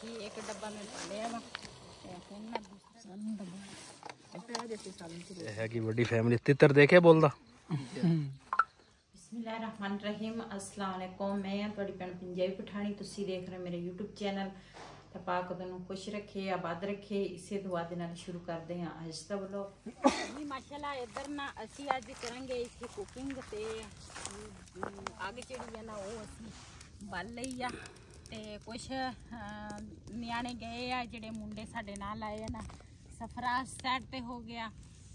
ਸੀ ਇੱਕ ਡੱਬਾ ਮੈਂ ਪਾ ਲਿਆ ਵਾ ਤੇ ਹੁਣ ਮੈਂ ਦੂਸਰਾ ਸਾਲਨ ਡੱਬਾ ਪਿਆ ਦਿੱਤੇ ਸਾਲਨ ਚ ਇਹ ਹੈ ਕਿ ਵੱਡੀ ਫੈਮਿਲੀ। ਤਿੱਤਰ ਦੇਖਿਆ ਬੋਲਦਾ। ਬਿਸਮਿल्लाहिर्रहमानिर्रहीम अस्सलाम वालेकुम। मैं थोड़ी भैन पंजाबी पठानी, तुसी देख रहे मेरे यूट्यूब चैनल। तो पाक तुहानू खुश रखे, आबाद रखे, इसे दुआ दे नाल शुरू करते हैं अज दा व्लॉग। जी माशाल्लाह इधर ना असी अज करांगे इत्थे कुकिंग ते अग जिहड़ी है ना वो असी बल लई आ ते कुछ न्याणे गए आ जिहड़े मुंडे साडे नाल आए ना सफराज साइड ते हो गया।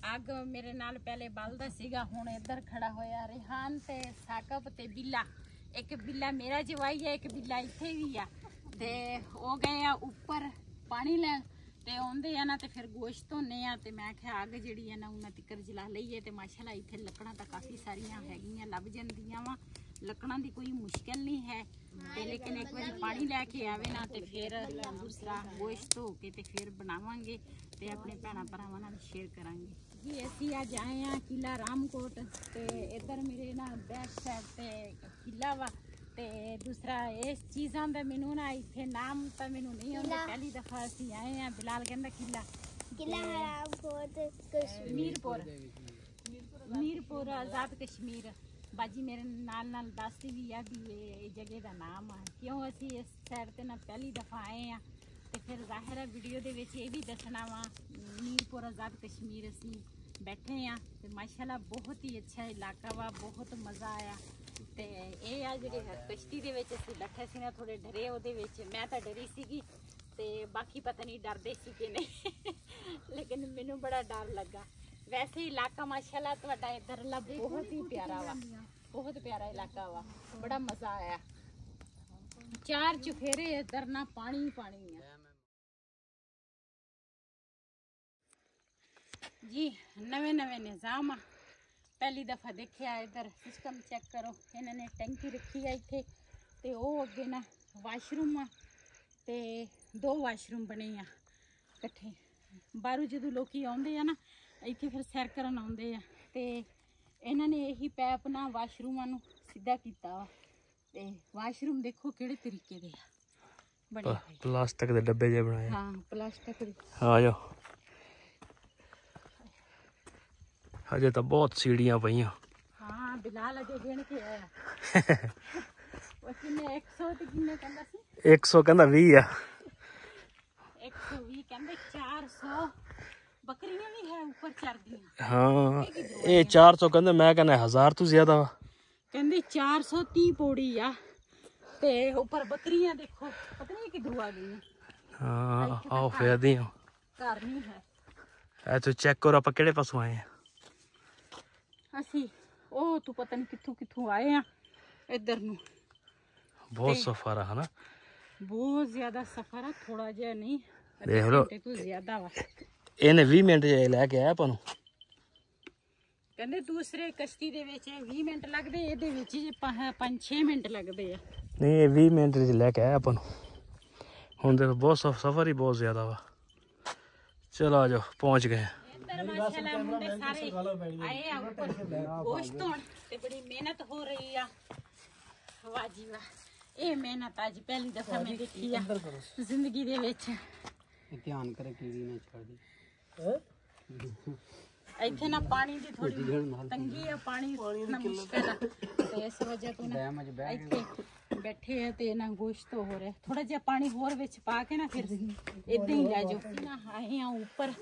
अग मेरे नाल पहले बलदा सीगा, हुण इधर खड़ा होया रिहान ते साकब ते बिल्ला। एक बिल्ला मेरा जवाई है, एक बिल्ला इत्थे भी आ ते वो गए आ उपर पानी लैन ते आउंदे आ ना ते फिर गोश्त धोने आ ते मैं आख्या अग जिहड़ी है ना उन्हां तिकर जला लईए ते माशाल्लाह इत्थे लकड़ां तां काफ़ी सारियां हैगियां लभ जांदियां वा, लकड़ां दी कोई मुश्किल नहीं है ते लेकिन एक बार पानी लैके आवे ना ते फिर दूसरा गोश्त धो के ते फिर बनावांगे ते अपने भैणां भरावां नाल शेयर करांगे। जी असी अज आए हैं किला रामकोट ते इधर मेरे ना बैक साइड ते किला वा ते दूसरा इस चीज़ां दा मैनू ना इत्थे नाम तां मैनू नहीं आउंदा, पहली दफा असी आए हैं। बिलाल कहंदा किला रामकोट मीरपुर मीरपुर आज़ाद कश्मीर। बाजी मेरे नाल नाल दसदी भी है भी ये जगह का नाम है क्यों असी इस साइड ते ना पहली दफा आए हैं तो फिर जाहिर है वीडियो दे विच ये भी दसना वा। मीरपुर आज़ाद कश्मीर असी बैठे हैं तो माशाल्लाह बहुत ही अच्छा इलाका वा, बहुत मज़ा आया। तो ये आ जिहड़े कश्ती दे विच असी बैठे सी ना थोड़े डरे ओहदे विच, मैं तो डरी सीगी ते बाकी पता नहीं डरदे सी कि नहीं लेकिन मैनू बड़ा डर लगा। वैसे इलाका माशाल्लाह तुहाडा इधरला बहुत ही प्यारा वा, बहुत प्यारा इलाका वा, बड़ा मज़ा आया। चार चुफेरे इधर ना पानी पानी है जी। नवे नवे निज़ाम आ, पहली दफ़ा देखिया इधर सिस्टम चेक करो। इन्होंने टैंकी रखी है इत्थे ते वो अगे ना वाशरूम आ ते दो वाशरूम बने आ इकट्ठे। बाहरों जो लोग आउंदे आ ना इत्थे फिर सैर करन आउंदे आ ते इन्होंने यही पैप ना वाशरूमां नूं सीधा कीता वा ते वाशरूम देखो किहड़े तरीके दे आ, बड़े प्लास्टिक दे डब्बे जे बनाए। हाँ प्लास्टिक दे। आ जाओ अजे तो बहुत सीढ़ियां पईयां। हाँ बिलाल अजे गिण के आया वो किन्ने 100 ते किन्ने कहंदा सी 100 कहंदा 20 आ 120 कहंदे 400 बकरियां भी है ऊपर चरदियां। हाँ ये 400 कहंदे, मैं कहना 1000 तो ज्यादा वा। कहंदे 430 पौड़ी आ ते ऊपर बकरियां देखो पता नहीं किधरों आ गई। हाँ आओ फिर दी घर नहीं है ऐ तो चेक करो आप केड़े पासों आए हैं। असी ओ तू पता नहीं कित्थों कित्थों आए हैं इधर नूं। बहुत सफर है ना, बहुत ज्यादा सफर है, थोड़ा जिहा नहीं देख लो घंटे तो ज्यादा वा। इन्हें 20 मिनट लैके आया अपन कहंदे दूसरे कश्ती दे विच 20 मिनट लगदे, इहदे विच 5-6 मिनट लगदे आ। नहीं ये 20 मिनट लैके आया अपन हुण देखो बहुत सफर ही बहुत ज्यादा वा। चलो आ जाओ पहुंच गए। इधर माशाल्लाह मुंडे सारे आए आ ऊपर गोश्त धोण ते बड़ी मेहनत हो रही आ। वाह जी वाह, ये मेहनत आज पहली दफा मैं देखी आ जिंदगी दे विच। ध्यान करे कीड़ी ना छोड़ दी। इत्थे ना पानी दी थोड़ी तंगी है, पानी ना मुश्किल है ते इस वजह तो ना इत्थे बैठे है ते ना गोश्त हो रहा है। थोड़ा जिहा पानी होर विच पा के ना फिर इदां ही लै जाओ ना। आए हैं ऊपर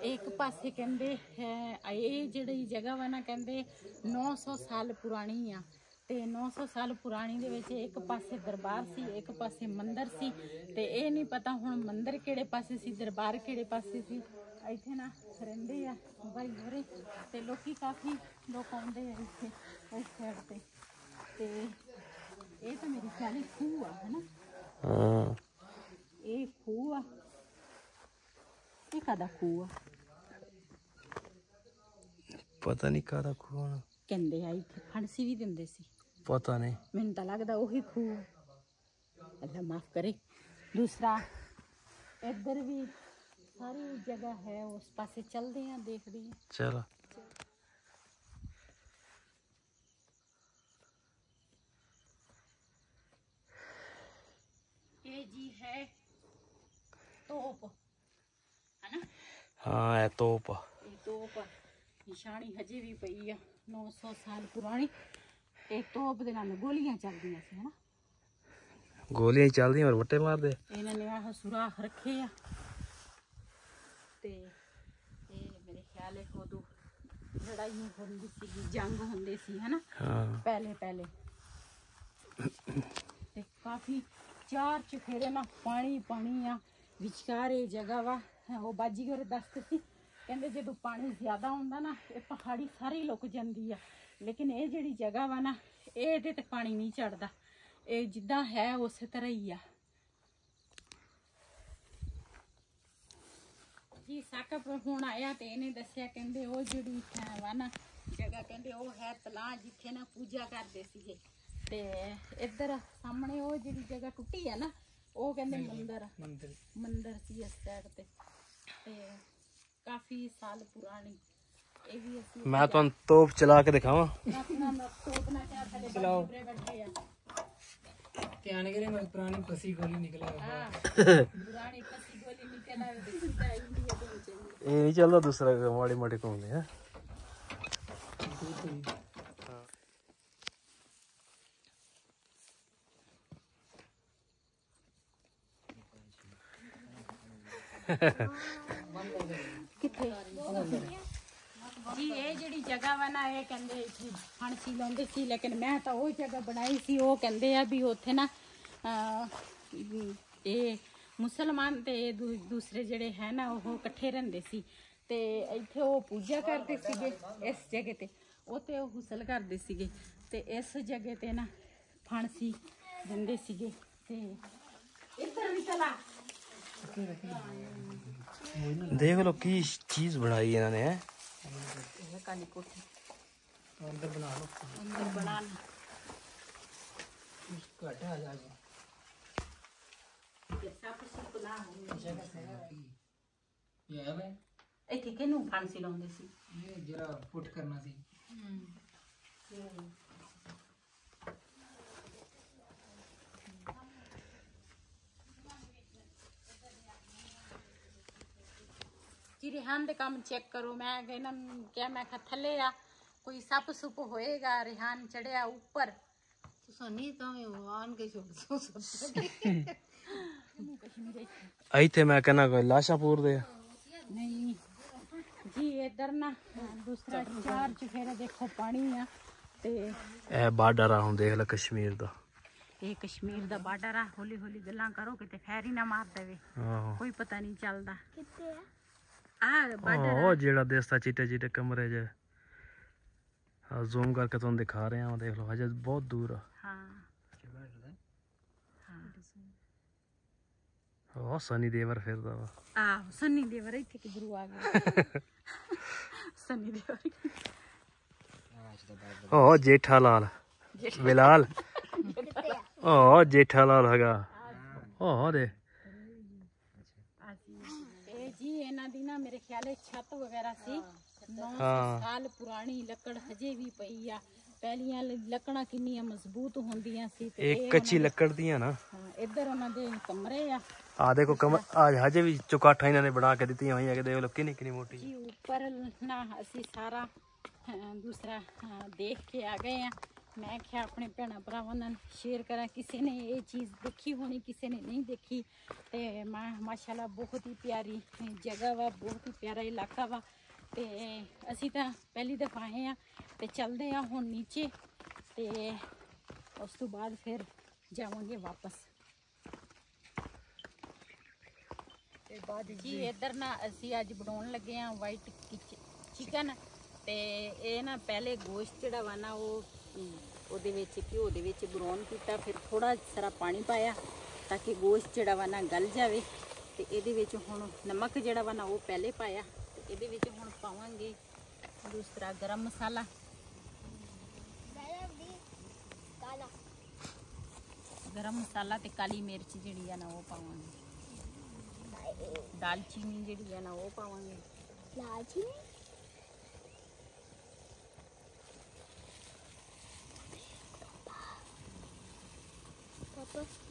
एक पासे कहंदे ये जिहड़ी जगह वा ना कहंदे 900 साल पुरानी आ ते 900 साल पुरानी दे विच एक पासे दरबार सी एक पासे मंदिर सी ते ये नहीं पता हुण मंदिर किहड़े पासे सी दरबार किहड़े पासे सी। इत्थे ना रहिंदे आ भाई होरे ते लोकी काफ़ी लोग आउंदे आ इत्थे इस साइड ते ये तो मेरी ख्याल खूह आ है ना। हाँ ये खूह आ, ये कादा खूह आ पता नहीं कादा खूह कहंदे आ इत्थे फांसी भी दिंदे सी, पता नहीं मैनूं तां लगदा ओही खूह। अल्लाह माफ करे। दूसरा इधर भी सारी जगह है, उस पासे चलते हैं देखते हैं। चलो ये जी है ਤੋਪ ਹਨਾ। ਹਾਂ ਇਹ ਤੋਪ ਇਹ ਤੋਪ ਨਿਸ਼ਾਨੀ ਹਜੇ ਵੀ ਪਈ ਆ 900 ਸਾਲ ਪੁਰਾਣੀ। ਇਹ ਤੋਪ ਦੇ ਨਾਲ ਗੋਲੀਆਂ ਚੱਲਦੀਆਂ ਸੀ ਹਨਾ। ਗੋਲੀਆਂ ਹੀ ਚੱਲਦੀਆਂ ਔਰ ਵੱਟੇ ਮਾਰਦੇ। ਇਹਨਾਂ ਨੇ ਆਹ ਸੁਰਾਖ ਰੱਖੇ ਆ ਤੇ ਇਹ ਮੇਰੇ ਖਿਆਲ ਹੈ ਉਦੋਂ ਲੜਾਈ ਹੁੰਦੀ ਸੀ, ਜੰਗ ਹੁੰਦੇ ਸੀ ਹਨਾ। ਹਾਂ ਪਹਿਲੇ ਤੇ ਕਾਫੀ ਚਾਰ ਚੁਫੇਰੇ ਨਾ ਪਾਣੀ ਆ ਵਿਚਕਾਰ ਇਹ ਜਗ੍ਹਾ ਵਾ। ਉਹ ਬਾਜੀਗਰ ਦੱਸਦੇ ਸੀ ਕਹਿੰਦੇ ਜਦੋਂ ਪਾਣੀ ਜ਼ਿਆਦਾ ਹੁੰਦਾ ਨਾ ਇਹ ਪਹਾੜੀ ਸਾਰੀ ਲੁਕ ਜਾਂਦੀ ਆ, ਲੇਕਿਨ ਇਹ ਜਿਹੜੀ ਜਗ੍ਹਾ ਵਾ ਨਾ ਇਹਦੇ ਤੇ ਪਾਣੀ ਨਹੀਂ ਚੜਦਾ, ਇਹ ਜਿੱਦਾਂ ਹੈ ਉਸੇ ਤਰ੍ਹਾਂ ਹੀ ਆ ਜੀ। ਸਾਕਬ ਹੁਣ ਆਇਆ ਤੇ ਇਹਨੇ ਦੱਸਿਆ ਕਹਿੰਦੇ ਉਹ ਜਿਹੜੀ ਵਾ ਨਾ ਜਗ੍ਹਾ ਕਹਿੰਦੇ ਉਹ ਹੈ ਤਲਾਅ ਜਿੱਥੇ ਨਾ ਪੂਜਾ ਕਰਦੇ ਸੀਗੇ। ਤੇ ਇੱਧਰ ਸਾਹਮਣੇ ਉਹ ਜਿਹੜੀ ਜਗ੍ਹਾ ਟੁੱਟੀ ਆ ਨਾ ਉਹ ਕਹਿੰਦੇ ਮੰਦਿਰ ਸੀ ਇਸ ਸਾਈਡ ਤੇ ਕਾਫੀ ਸਾਲ ਪੁਰਾਣੀ। ਇਹ ਵੀ ਅਸੀਂ ਮੈਂ ਤੁਹਾਨੂੰ ਤੋਪ ਚਲਾ ਕੇ ਦਿਖਾਵਾਂ। ਤੋਪ ਨਾ ਕਿਆ ਸਾਡੇ ਬੜੇ ਬੈਠੇ ਆ ध्यान करे मैं पुरानी फसी गोली निकला है। ਪੁਰਾਣੀ ਕਸੀ ਗੋਲੀ ਨਿਕਲ ਆਵੇ ਤੇ ਸਿੱਧਾ ਇੰਡੀਆ ਦੇ ਵਿੱਚ ਇਹ ਨਹੀਂ ਚੱਲਦਾ ਦੂਸਰਾ ਮਾੜੀ ਮਾੜੀ ਘੁੰਮਦੇ ਹੈ। ਕਿੱਥੇ ਜੀ ਇਹ ਜਿਹੜੀ ਜਗ੍ਹਾ ਵਾ ਨਾ ਇਹ ਕਹਿੰਦੇ ਇੱਥੇ ਫਾਂਸੀ ਲਾਉਂਦੇ ਸੀ, ਲੇਕਿਨ ਮੈਂ ਤਾਂ ਉਹ ਜਗ੍ਹਾ ਬਣਾਈ ਸੀ। ਉਹ ਕਹਿੰਦੇ ਆ ਵੀ ਉੱਥੇ ਨਾ ਇਹ ਮੁਸਲਮਾਨ ਤੇ ਦੂਸਰੇ ਜਿਹੜੇ ਹੈ ਨਾ ਉਹ ਇਕੱਠੇ ਰਹਿੰਦੇ ਸੀ ਤੇ ਇੱਥੇ ਉਹ ਪੂਜਾ ਕਰਦੇ ਸੀਗੇ ਇਸ ਜਗ੍ਹਾ ਤੇ। ਉਹ ਤੇ ਉਹ ਹੁਸਲ ਕਰਦੇ ਸੀਗੇ ਤੇ ਇਸ ਜਗ੍ਹਾ ਤੇ ਨਾ ਫਾਂਸੀ ਦਿੰਦੇ ਸੀਗੇ। ਤੇ ਇੱਧਰ ਵੀ ਚਲਾ ਦੇਖ ਲੋ ਕੀ ਚੀਜ਼ ਬਣਾਈ ਇਹਨਾਂ ਨੇ ਹੈ। काली कोठी अंदर बना लो, अंदर बनाना घटा आ जाएगा। सब कुछ ना हो ये है मैं ਇੱਥੇ ਕਿਹਨੂੰ ਫਾਂਸੀ ਲਾਉਂਦੇ ਸੀ? ये जरा पुट करना सी। ਜੀ ਰਿਹਾਨ ਦੇ ਕੰਮ ਚੈੱਕ ਕਰੋ। ਮੈਂ ਇਹਨਾਂ ਨੂੰ ਕਿਹਾ ਮੈਂ ਕਿਹਾ ਥੱਲੇ ਆ ਕੋਈ ਸੱਪ ਸੁੱਪ ਹੋਏਗਾ। ਰਿਹਾਨ ਚੜਿਆ ਉੱਪਰ। सुनी तो आन के छोड़ ਇੱਥੇ ਮੈਂ ਕਹਿੰਦਾ ਕੋਈ ਲਾਸ਼ਾਂ ਪੂਰਦੇ ਆ। ਨਹੀਂ ਜੀ ਇੱਧਰ ਨਾ ਦੂਸਰਾ ਚਾਰ ਚੁਫੇਰਾ ਦੇਖੋ ਪਾਣੀ ਆ ਤੇ ਇਹ ਬਾਰਡਰ ਆ ਹੁਣ ਦੇਖ ਲੈ ਕਸ਼ਮੀਰ ਦਾ। ਇਹ ਕਸ਼ਮੀਰ ਦਾ ਬਾਰਡਰ ਆ। ਹੌਲੀ ਹੌਲੀ ਗੱਲਾਂ ਕਰੋ ਕਿਤੇ ਫੈਰ ਹੀ ਨਾ ਮਾਰ ਦੇਵੇ, ਕੋਈ ਪਤਾ ਨਹੀਂ ਚੱਲਦਾ। ਕਿੱਥੇ ਆ ਬਾਰਡਰ? ਉਹ ਜਿਹੜਾ ਦੇਸਤਾ ਚਿੱਟੇ ਚਿੱਟੇ ਕਮਰੇ 'ਚ ਜ਼ੂਮ ਕਰਕੇ ਤੁਹਾਨੂੰ ਦਿਖਾ ਰਹੇ ਹਾਂ। ਦੇਖ ਲਓ ਹਜੇ ਬਹੁਤ ਦੂਰ ਆ। ਉਹ ਸਨੀ ਦੇਵਰ ਫਿਰਦਾ ਵਾ। ਆਹ ਸਨੀ ਦੇਵਰ ਇੱਥੇ ਕਿਧਰੂ ਆ ਗਿਆ? ਸਨੀ ਦੇਵਰ ਉਹ ਜੇਠਾ ਲਾਲ ਬਿਲਾਲ। ਉਹ ਜੇਠਾ ਲਾਲ ਹੈਗਾ। ਉਹ ਦੇ ਇਹ ਜੀ ਇਹਨਾਂ ਦੀ ਨਾ ਮੇਰੇ ਖਿਆਲ ਛੱਤ ਵਗੈਰਾ ਸੀ 900 ਸਾਲ ਪੁਰਾਣੀ। ਲੱਕੜ ਹਜੇ ਵੀ ਪਈ ਆ। ਪਹਿਲੀਆਂ ਲੱਕੜਾਂ ਕਿੰਨੀਆਂ ਮਜ਼ਬੂਤ ਹੁੰਦੀਆਂ ਸੀ। ਇੱਕ ਕੱਚੀ ਲੱਕੜ ਦੀਆਂ ਨਾ। ਹਾਂ ਇੱਧਰ ਉਹਨਾਂ ਦੇ ਕਮਰੇ ਆ। ਆ ਦੇਖੋ ਕਮਰ ਹਜੇ ਵੀ ਚੁਕਾਠਾਂ ਇਹਨਾਂ ਨੇ ਬਣਾ ਕੇ ਦਿੱਤੀਆਂ ਹੋਈਆਂ ਕਿ ਦੇਖ ਲਓ ਕਿੰਨੀ ਕਿੰਨੀ ਮੋਟੀ। ਜੀ ਉੱਪਰ ਨਾ ਅਸੀਂ ਸਾਰਾ ਦੂਸਰਾ ਦੇਖ ਕੇ ਆ ਗਏ ਆ। ਮੈਂ ਕਿਹਾ ਆਪਣੇ ਭੈਣਾਂ ਭਰਾਵਾਂ ਨਾਲ ਸ਼ੇਅਰ ਕਰਾਂ। ਕਿਸੇ ਨੇ ਇਹ ਚੀਜ਼ ਦੇਖੀ ਹੋਣੀ, ਕਿਸੇ ਨੇ ਨਹੀਂ ਦੇਖੀ। ਤੇ ਮਾਸ਼ਾਅੱਲਾ ਬਹੁਤ ਹੀ ਪਿਆਰੀ ਜਗ੍ਹਾ ਵਾ, ਬਹੁਤ ਹੀ ਪਿਆਰਾ ਇਲਾਕਾ ਵਾ। ਤੇ ਅਸੀਂ ਤਾਂ ਪਹਿਲੀ ਦਫਾ ਆਏ ਆ ਤੇ ਚੱਲਦੇ ਆ ਹੁਣ ਨੀਚੇ ਤੇ ਉਸ ਤੋਂ ਬਾਅਦ ਫਿਰ ਜਾਵਾਂਗੇ ਵਾਪਸ। ਤੇ ਬਾਅਦ ਜੀ ਇੱਧਰ ਨਾ ਅਸੀਂ ਅੱਜ ਬਣਾਉਣ ਲੱਗੇ ਆ ਵਾਈਟ ਚਿਕਨ। ਤੇ ਇਹ ਨਾ ਪਹਿਲੇ ਗੋਸ਼ਤ ਜਿਹੜਾ ਵਾ ਨਾ ਉਹ ਉਹਦੇ ਵਿੱਚ ਘਿਓ ਦੇ ਵਿੱਚ ਬਰਾਉਨ ਕੀਤਾ, ਫਿਰ ਥੋੜਾ ਸਾਰਾ ਪਾਣੀ ਪਾਇਆ ਤਾਂ ਕਿ ਗੋਸ਼ਤ ਜਿਹੜਾ ਵਾ ਨਾ ਗਲ ਜਾਵੇ। ਤੇ ਇਹਦੇ ਵਿੱਚ ਹੁਣ ਨਮਕ ਜਿਹੜਾ ਵਾ ਨਾ ਉਹ ਪਹਿਲੇ ਪਾਇਆ। ਤੇ ਇਹਦੇ ਵਿੱਚ ਹੁਣ ਪਾਵਾਂਗੇ ਦੂਸਰਾ ਗਰਮ ਮਸਾਲਾ, ਗਰਮ ਮਸਾਲਾ ਤੇ ਕਾਲੀ ਮਿਰਚ ਜਿਹੜੀ ਆ ਨਾ ਉਹ ਪਾਵਾਂਗੇ। ਦਾਲਚੀਨੀ ਜਿਹੜੀ ਆ ਨਾ ਉਹ ਪਾਵਾਂਗੇ। ਦਾਲਚੀਨੀ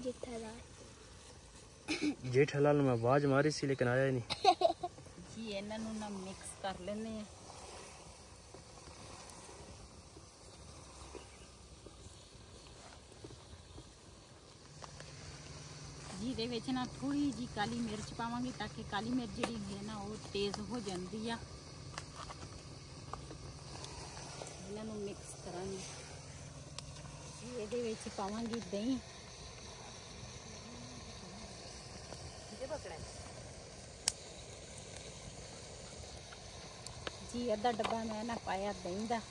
ਜਿੱਥੇ ਦਾ जेठालाल मैं आवाज मारी सी लेकिन आया ही नहीं जी। इन्हों ना मिक्स कर लेने हैं। जी दे विच ना थोड़ी जी काली मिर्च पावांगी ताकि काली मिर्च जी है ना वो तेज़ हो जाती है। इन्हों मिक्स करांगी। ये पावांगी दही। जी अद्धा डब्बा मैं ना पाया दही का।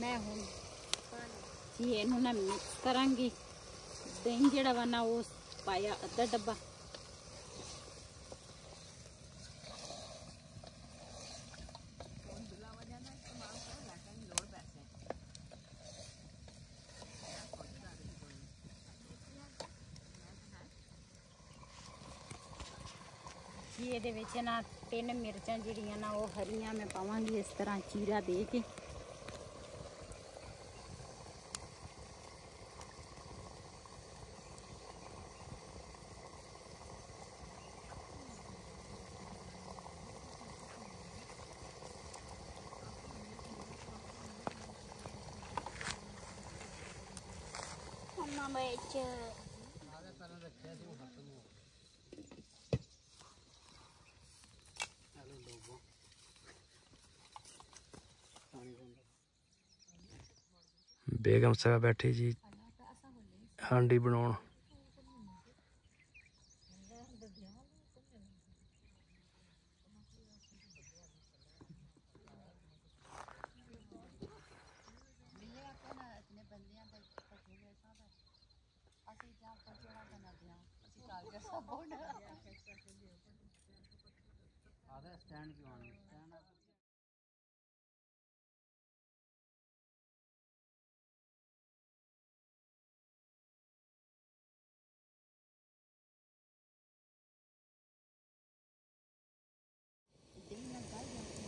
मैं हूँ जी इनू ना मिक्स करांगी। दही जड़ा वा ना वो पाया अद्धा डब्बा। जी ये ना 3 मिर्चां जिहड़ियां ना वो हरियां मैं पावांगी इस तरह चीरा दे के। बेगम साहब बैठी जी हांडी बनाउण।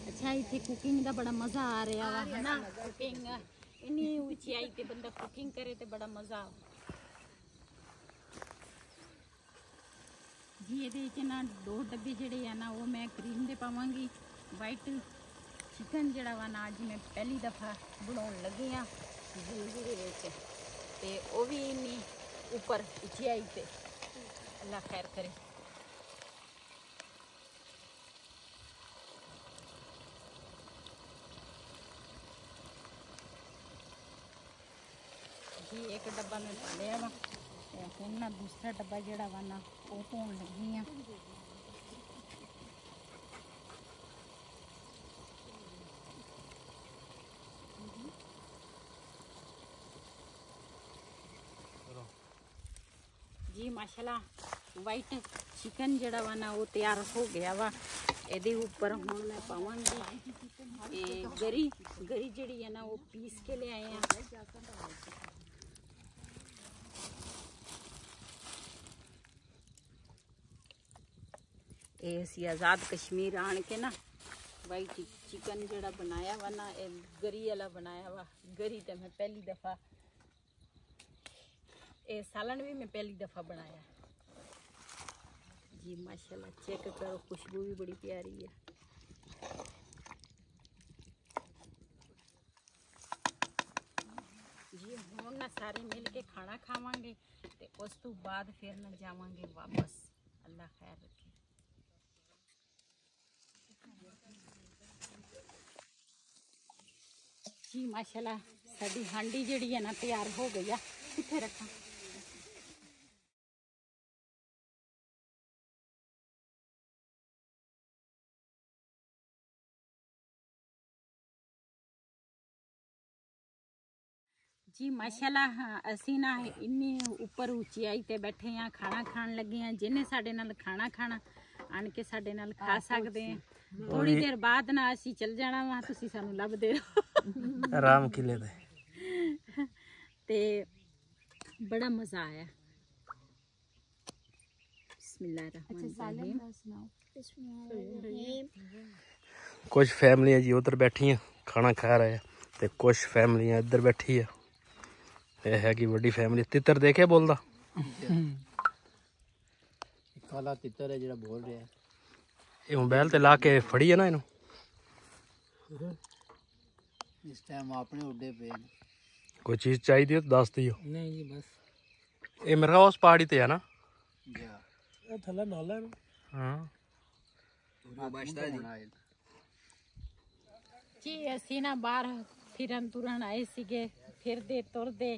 अच्छा इतने कुकिंग का बड़ा मज़ा आ रहा वा है ना। कुकिंग इन्नी ऊंचाई ते बंदा कुकिंग करे तो बड़ा मज़ा आ। जी ये ना 2 डब्बे जड़े है ना वो मैं क्रीम दे पावांगी। वाइट चिकन जड़ा वा ना अज मैं पहली दफ़ा बनाने लगी हाँ जिंदगी ते वो भी इन्नी ऊपर ऊंचाई पे। अल्लाह खैर करे। जी एक डब्बा मैं पा लिया वा। हुण ना दूसरा डब्बा जड़ा वा ना वो धोन लगी हाँ। जी माशाल्लाह वाइट चिकन जड़ा वा ना वो तैयार हो गया वा। ये ऊपर हुण मैं पावांगी गरी। गरी जड़ी है ना वो पीस के ले आए हैं। ये आज़ाद कश्मीर आन के ना वाइट चिकन जड़ा बनाया वा ना गरी वाला बनाया वा। गरी तो मैं पहली दफ़ा ये सालन भी मैं पहली दफ़ा बनाया। जी माशाल्लाह चेक करो खुशबू भी बड़ी प्यारी है। जी हुण ना सारे मिल के खाना खावांगे ते उस तो बाद फिर ना जावांगे वापस। अल्लाह खैर रखे। जी माशाल्लाह साडी हांडी जड़ी है ना तैयार हो गई है। किथे रखा जी माशाल्लाह असी ना इन्नी ऊपर ऊंचाई ते बैठे हैं खाना खान लगे हैं। जिन्हें साडे नाल खाना खाना आन के साडे नाल खा सकते हैं। थोड़ी देर बाद ना असी चल जाना वा तुसी सानू लभदे रहो आराम किले ते बड़ा मज़ा आया। बिस्मिल्लाहिर्रहमानिर्रहीम। कुछ फैमिलियां जी उधर बैठी हैं खाना खा रहे हैं ते कुछ फैमिलियां इधर बैठी है। यह है कि बड़ी फैमिली। तितर देखे बोलदा ਕਾਲਾ ਤਿੱਤਰ ਹੈ ਜਿਹੜਾ ਬੋਲ ਰਿਹਾ। ਇਹ ਮੋਬਾਈਲ ਤੇ ਲਾ ਕੇ ਫੜੀ ਹੈ ਨਾ ਇਹਨੂੰ। ਇਸ ਟਾਈਮ ਆਪਣੇ ਉੱਡੇ ਪਏ ਨੇ। ਕੋਈ ਚੀਜ਼ ਚਾਹੀਦੀ ਹੈ ਤਾਂ ਦੱਸ ਦਿਓ। ਨਹੀਂ ਜੀ ਬਸ ਇਹ ਮੇਰੇ ਕੋਲ ਉਸ ਪਹਾੜੀ ਤੇ ਹੈ ਨਾ। ਜਾ ਇਹ ਥੱਲੇ ਨਾਲਾ ਨੂੰ। ਹਾਂ ਬਚਦਾ ਜੀ। ਜੀ ਅਸੀਂ ਨਾ ਬਾਹਰ ਫਿਰਨ ਤੁਰਨ ਆਏ ਸੀਗੇ, ਫਿਰਦੇ ਤੁਰਦੇ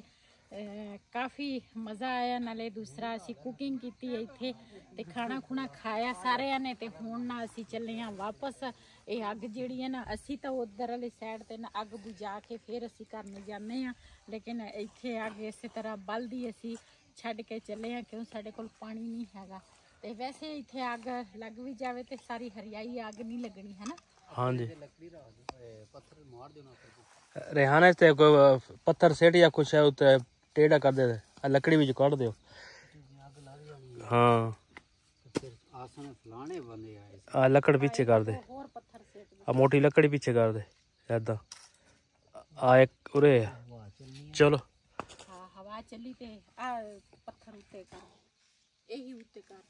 ਕਾਫੀ ਮਜ਼ਾ ਆਇਆ। ਨਾਲੇ ਦੂਸਰਾ ਅਸੀਂ ਕੁਕਿੰਗ ਕੀਤੀ ਇੱਥੇ ਤੇ ਖਾਣਾ ਖੁਣਾ ਖਾਇਆ ਸਾਰਿਆਂ ਨੇ। ਤੇ ਹੁਣ ਨਾ ਅਸੀਂ ਚੱਲੇ ਹਾਂ ਵਾਪਸ। ਇਹ ਅੱਗ ਜਿਹੜੀ ਹੈ ਨਾ, ਅਸੀਂ ਤਾਂ ਉਧਰ ਵਾਲੀ ਸਾਈਡ ਤੇ ਨਾ ਅੱਗ ਬੁਝਾ ਕੇ ਫਿਰ ਅਸੀਂ ਘਰ ਨੂੰ ਜਾਂਦੇ ਹਾਂ, ਲੇਕਿਨ ਇੱਥੇ ਅੱਗ ਇਸੇ ਤਰ੍ਹਾਂ ਬਲਦੀ ਅਸੀਂ ਛੱਡ ਕੇ ਚੱਲੇ ਹਾਂ, ਕਿਉਂ ਸਾਡੇ ਕੋਲ ਪਾਣੀ ਨਹੀਂ ਹੈਗਾ। ਤੇ ਵੈਸੇ ਇੱਥੇ ਅੱਗ ਲੱਗ ਵੀ ਜਾਵੇ ਤੇ ਸਾਰੀ ਹਰਿਆਈ ਅੱਗ ਨਹੀਂ ਲੱਗਣੀ ਹੈ ਨਾ। ਹਾਂਜੀ ਪੱਥਰ ਮਾਰ ਦੇਣਾ रेहाना से कोई पत्थर सेट या कुछ है उते टेढ़ा कर देते, लकड़ी भी काट दो। हाँ ਫਿਰ ਆਸਨ ਫਲਾਣੇ ਬੰਦੇ ਆਏ आ लकड़ पीछे कर दे, ਹੋਰ ਪੱਥਰ ਸੇਕ आ मोटी लकड़ी पीछे कर दे ऐदा। आ एक उरे चलो ਹਾਂ ਹਵਾ ਚੱਲੀ ਤੇ ਆ ਪੱਥਰ ਉੱਤੇ ਕਰ, ਇਹੀ ਉੱਤੇ ਕਰ।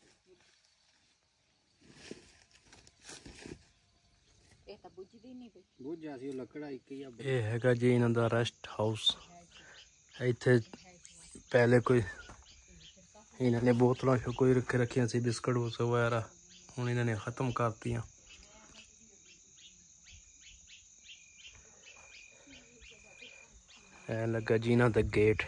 ਇਹ ਤਾਂ ਬੁੱਝਦੀ ਨਹੀਂ ਪਈ। ਬੁੱਝਾ ਸੀ ਉਹ ਲੱਕੜਾ ਇੱਕ ਹੀ ਆ। ये हैगा जी इन्हां दा रेस्ट हाउस। इत्थे पहले कोई इन्होंने बोतलों कोई रखियां सी बिस्कुट वगैरह, हुण इन्होंने खत्म करतियां। ऐ लगा जी इन्हां दा गेट,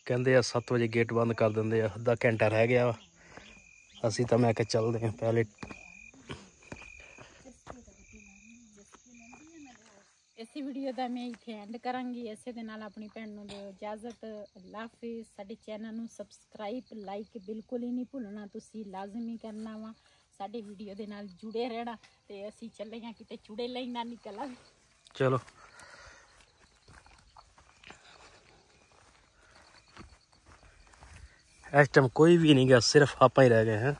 कहंदे आ 7 बजे गेट बंद कर दिंदे आ। अद्धा घंटा रह गया वा, असीं तां मैं कहा चलदे हां पहले। ਇਸੇ ਵੀਡੀਓ ਦਾ ਮੈਂ ਇੱਥੇ ਐਂਡ ਕਰਾਂਗੀ। ਇਸੇ ਦੇ ਨਾਲ ਆਪਣੀ ਭੈਣ ਨੂੰ ਦਿਓ ਇਜਾਜ਼ਤ। ਅੱਲਾ ਹਾਫਿਜ਼। ਸਾਡੇ ਚੈਨਲ ਨੂੰ ਸਬਸਕ੍ਰਾਈਬ ਲਾਈਕ ਬਿਲਕੁਲ ਹੀ ਨਹੀਂ ਭੁੱਲਣਾ, ਤੁਸੀਂ ਲਾਜ਼ਮੀ ਕਰਨਾ ਵਾ। ਸਾਡੇ ਵੀਡੀਓ ਦੇ ਨਾਲ ਜੁੜੇ ਰਹਿਣਾ। ਤੇ ਅਸੀਂ ਚੱਲੇ ਹਾਂ ਕਿਤੇ ਚੂੜੇ ਲਈ ਨਾ ਨਿਕਲਾਂਗੇ। चलो इस टाइम कोई भी नहीं गया, सिर्फ आप ही रह गए हैं।